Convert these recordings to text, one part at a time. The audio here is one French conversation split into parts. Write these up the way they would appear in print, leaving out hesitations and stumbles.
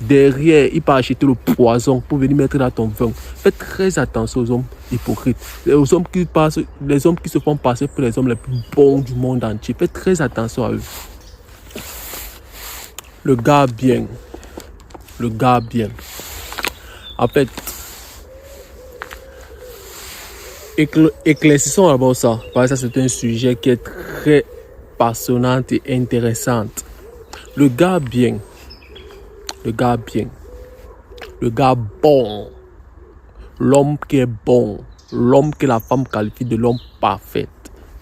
Derrière, il peut acheter le poison pour venir mettre dans ton vin. Fais très attention aux hommes hypocrites. Les hommes qui se font passer pour les hommes les plus bons du monde entier. Fais très attention à eux. Le gars bien. Le gars bien. En fait, éclaircissons d'abord ça. Parce que ça, c'est un sujet qui est très passionnant et intéressant. Le gars bien. Le gars bien. Le gars bon. L'homme qui est bon. L'homme que la femme qualifie de l'homme parfait.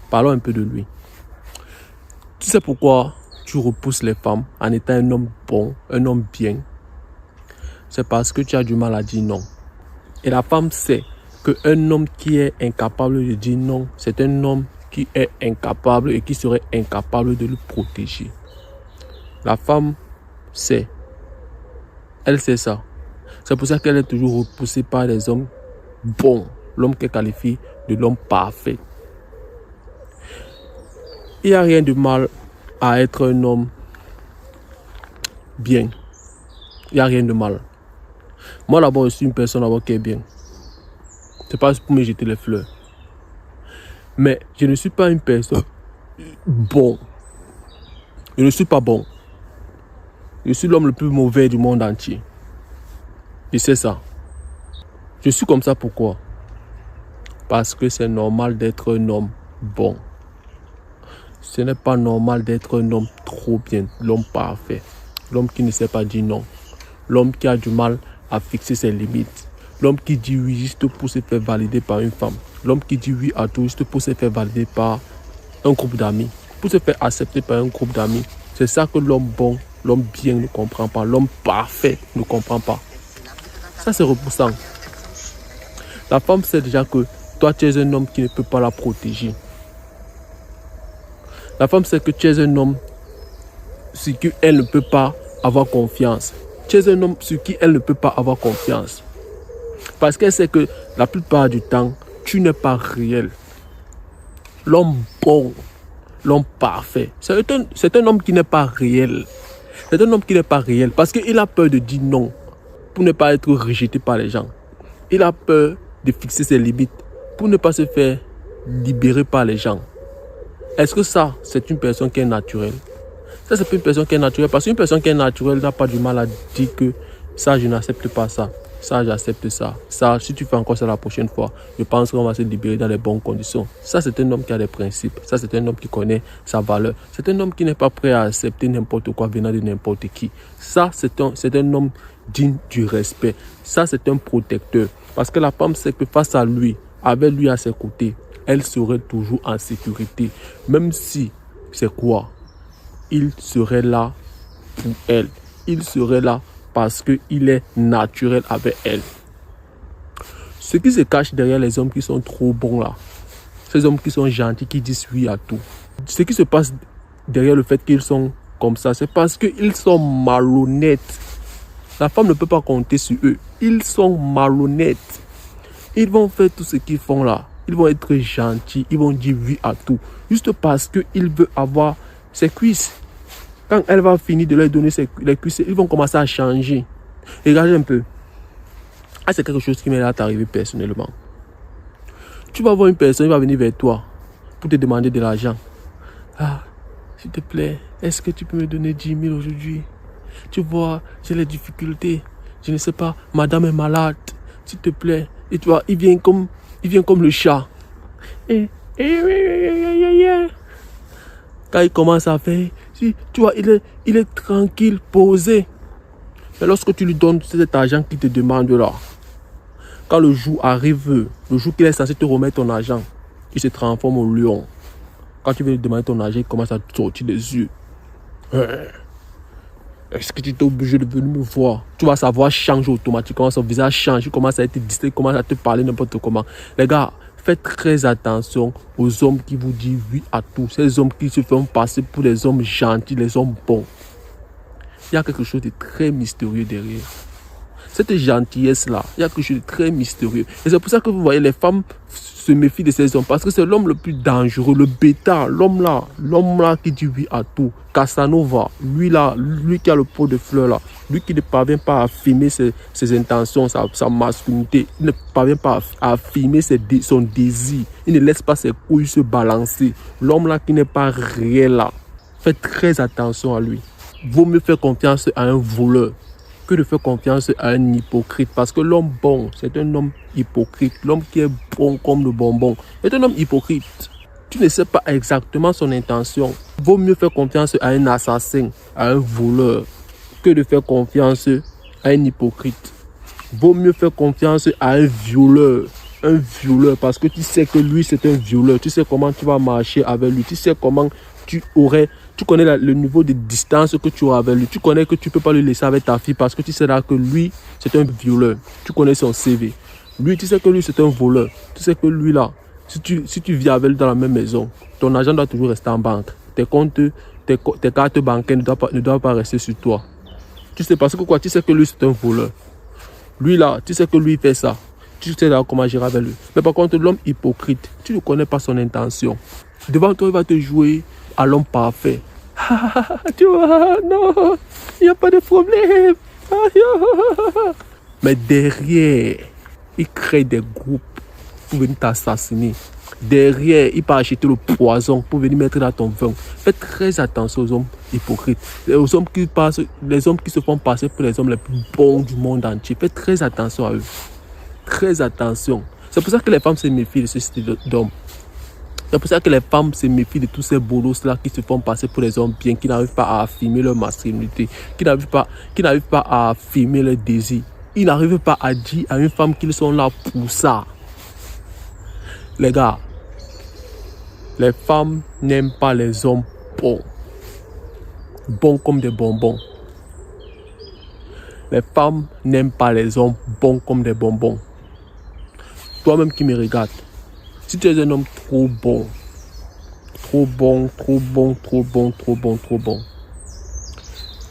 Parlons un peu de lui. Tu sais pourquoi tu repousses les femmes en étant un homme bon, un homme bien? C'est parce que tu as du mal à dire non. Et la femme sait qu'un homme qui est incapable de dire non, c'est un homme qui est incapable et qui serait incapable de le protéger. La femme sait. Elle sait ça. C'est pour ça qu'elle est toujours repoussée par les hommes bons. L'homme qu'elle qualifie de l'homme parfait. Il n'y a rien de mal à être un homme bien. Il n'y a rien de mal. Moi d'abord, je suis une personne d'abord qui est bien. C'est pas pour me jeter les fleurs. Mais je ne suis pas une personne bon. Je ne suis pas bon. Je suis l'homme le plus mauvais du monde entier. Et c'est ça. Je suis comme ça pourquoi? Parce que c'est normal d'être un homme bon. Ce n'est pas normal d'être un homme trop bien, l'homme parfait. L'homme qui ne sait pas dire non. L'homme qui a du mal à fixer ses limites. L'homme qui dit oui juste pour se faire valider par une femme. L'homme qui dit oui à tout juste pour se faire valider par un groupe d'amis. Pour se faire accepter par un groupe d'amis. C'est ça que l'homme bon, l'homme bien ne comprend pas. L'homme parfait ne comprend pas. Ça c'est repoussant. La femme sait déjà que toi tu es un homme qui ne peut pas la protéger. La femme sait que tu es un homme sur qui elle ne peut pas avoir confiance. Tu es un homme sur qui elle ne peut pas avoir confiance. Parce qu'elle sait que la plupart du temps, tu n'es pas réel. L'homme bon, l'homme parfait, c'est un homme qui n'est pas réel. C'est un homme qui n'est pas réel parce qu'il a peur de dire non pour ne pas être rejeté par les gens. Il a peur de fixer ses limites pour ne pas se faire libérer par les gens. Est-ce que ça, c'est une personne qui est naturelle? Ça, c'est pas une personne qui est naturelle. Parce qu'une personne qui est naturelle n'a pas du mal à dire que ça, je n'accepte pas ça. Ça, j'accepte ça. Ça, si tu fais encore ça la prochaine fois, je pense qu'on va se libérer dans les bonnes conditions. Ça, c'est un homme qui a des principes. Ça, c'est un homme qui connaît sa valeur. C'est un homme qui n'est pas prêt à accepter n'importe quoi venant de n'importe qui. Ça, c'est un homme digne du respect. Ça, c'est un protecteur. Parce que la femme sait que face à lui, avec lui à ses côtés, elle serait toujours en sécurité. Même si, c'est quoi? Il serait là pour elle. Il serait là parce qu'il est naturel avec elle. Ce qui se cache derrière les hommes qui sont trop bons là, ces hommes qui sont gentils, qui disent oui à tout. Ce qui se passe derrière le fait qu'ils sont comme ça, c'est parce qu'ils sont malhonnêtes. La femme ne peut pas compter sur eux. Ils sont malhonnêtes. Ils vont faire tout ce qu'ils font là. Ils vont être gentils, ils vont dire oui à tout. Juste parce qu'il veut avoir ses cuisses. Quand elle va finir de leur donner les cuisses, ils vont commencer à changer. Regardez un peu. Ah, c'est quelque chose qui m'est arrivé personnellement. Tu vas voir une personne, il va venir vers toi pour te demander de l'argent. Ah, s'il te plaît, est-ce que tu peux me donner 10 000 aujourd'hui? Tu vois, j'ai les difficultés. Je ne sais pas, madame est malade. S'il te plaît. Et tu vois, il vient comme le chat. Quand il commence à faire, tu vois, il est tranquille, posé. Mais lorsque tu lui donnes cet argent qu'il te demande là, quand le jour arrive, le jour qu'il est censé te remettre ton argent, il se transforme en lion. Quand tu veux lui demander ton argent, il commence à te sortir des yeux. Est-ce que tu es obligé de venir me voir? Tu vas savoir changer automatiquement, son visage change, il commence à être distrait, il commence à te parler n'importe comment. Les gars, faites très attention aux hommes qui vous disent oui à tout. Ces hommes qui se font passer pour des hommes gentils, les hommes bons. Il y a quelque chose de très mystérieux derrière. cette gentillesse-là, il y a quelque chose de très mystérieux. Et c'est pour ça que vous voyez, les femmes se méfient de ces hommes, parce que c'est l'homme le plus dangereux, le bêta, l'homme là qui dit oui à tout. Casanova, lui qui a le pot de fleurs là, lui qui ne parvient pas à affirmer ses intentions, sa masculinité, il ne parvient pas à affirmer son désir, il ne laisse pas ses couilles se balancer. L'homme là qui n'est pas réel là, faites très attention à lui. Vaut mieux faire confiance à un voleur que de faire confiance à un hypocrite. Parce que l'homme bon, c'est un homme hypocrite. L'homme qui est bon comme le bonbon est un homme hypocrite. Tu ne sais pas exactement son intention. Vaut mieux faire confiance à un assassin, à un voleur, que de faire confiance à un hypocrite. Vaut mieux faire confiance à un violeur. Un violeur, parce que tu sais que lui, c'est un violeur. Tu sais comment tu vas marcher avec lui. Tu sais comment tu connais le niveau de distance que tu auras avec lui. Tu connais que tu ne peux pas le laisser avec ta fille parce que tu sais là que lui, c'est un violeur. Tu connais son CV. Lui, tu sais que lui, c'est un voleur. Tu sais que lui là, si tu vis avec lui dans la même maison, ton argent doit toujours rester en banque. Tes comptes, tes cartes bancaires ne doivent pas rester sur toi. Tu sais parce que quoi? Tu sais que lui, c'est un voleur. Lui là, tu sais que lui fait ça. Tu sais là comment gérer avec lui. Mais par contre, l'homme hypocrite, tu ne connais pas son intention. Devant toi, il va te jouer à l'homme parfait. Tu vois, non, il n'y a pas de problème. Mais derrière, il crée des groupes pour venir t'assassiner. Derrière, il peut acheter le poison pour venir mettre dans ton vin. Faites très attention aux hommes hypocrites. Les hommes qui se font passer pour les hommes les plus bons du monde entier. Faites très attention à eux. Très attention. C'est pour ça que les femmes se méfient de ce style d'homme. C'est pour ça que les femmes se méfient de tous ces bolos-là qui se font passer pour les hommes bien, qui n'arrivent pas à affirmer leur masculinité, qui n'arrivent pas à affirmer leur désir. Ils n'arrivent pas à dire à une femme qu'ils sont là pour ça. Les gars, les femmes n'aiment pas les hommes bons. Bons comme des bonbons. Les femmes n'aiment pas les hommes bons comme des bonbons. Toi-même qui me regardes, si tu es un homme trop bon,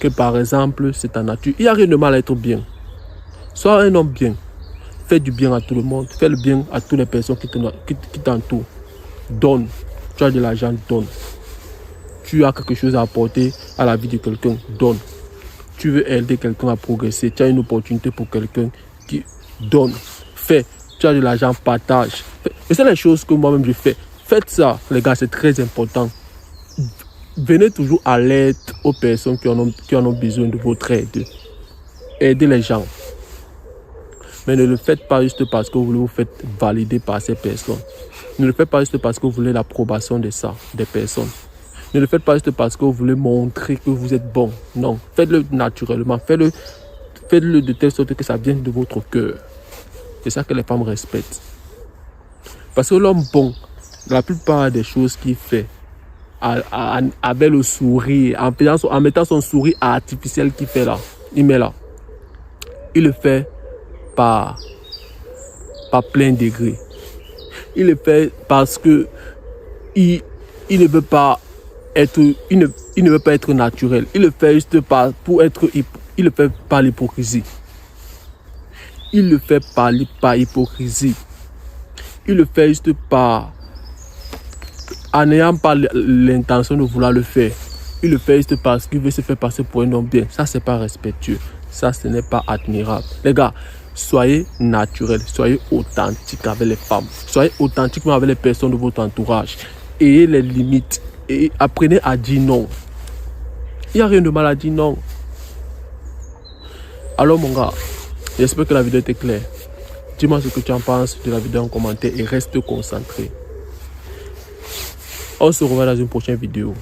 que par exemple c'est ta nature, il n'y a rien de mal à être bien. Sois un homme bien. Fais du bien à tout le monde. Fais le bien à toutes les personnes qui t'entourent. Donne. Tu as de l'argent, donne. Tu as quelque chose à apporter à la vie de quelqu'un, donne. Tu veux aider quelqu'un à progresser. Tu as une opportunité pour quelqu'un qui donne. Fais. Tu as de l'argent, partage. Et c'est les choses que moi-même je fais. Faites ça, les gars, c'est très important. Venez toujours à l'aide aux personnes qui en ont besoin de votre aide. Aidez les gens. Mais ne le faites pas juste parce que vous faites valider par ces personnes. Ne le faites pas juste parce que vous voulez l'approbation des personnes. Ne le faites pas juste parce que vous voulez montrer que vous êtes bon. Non, faites-le naturellement. Faites-le de telle sorte que ça vienne de votre cœur. C'est ça que les femmes respectent. Parce que l'homme bon, la plupart des choses qu'il fait, avec le sourire, en mettant son sourire artificiel qu'il fait là, il le fait par plein degré. Il le fait parce que il ne veut pas être, il ne veut pas être naturel. Il le fait juste il le fait par l'hypocrisie. Il le fait par hypocrisie. Il le fait juste en n'ayant pas l'intention de vouloir le faire. Il le fait juste parce qu'il veut se faire passer pour un homme bien. Ça, c'est pas respectueux. Ça, ce n'est pas admirable. Les gars, soyez naturels, soyez authentiques avec les femmes. Soyez authentiques avec les personnes de votre entourage. Ayez les limites et apprenez à dire non. Il n'y a rien de mal à dire non. Alors mon gars, j'espère que la vidéo était claire. Dis-moi ce que tu en penses de la vidéo en commentaire et reste concentré. On se revoit dans une prochaine vidéo.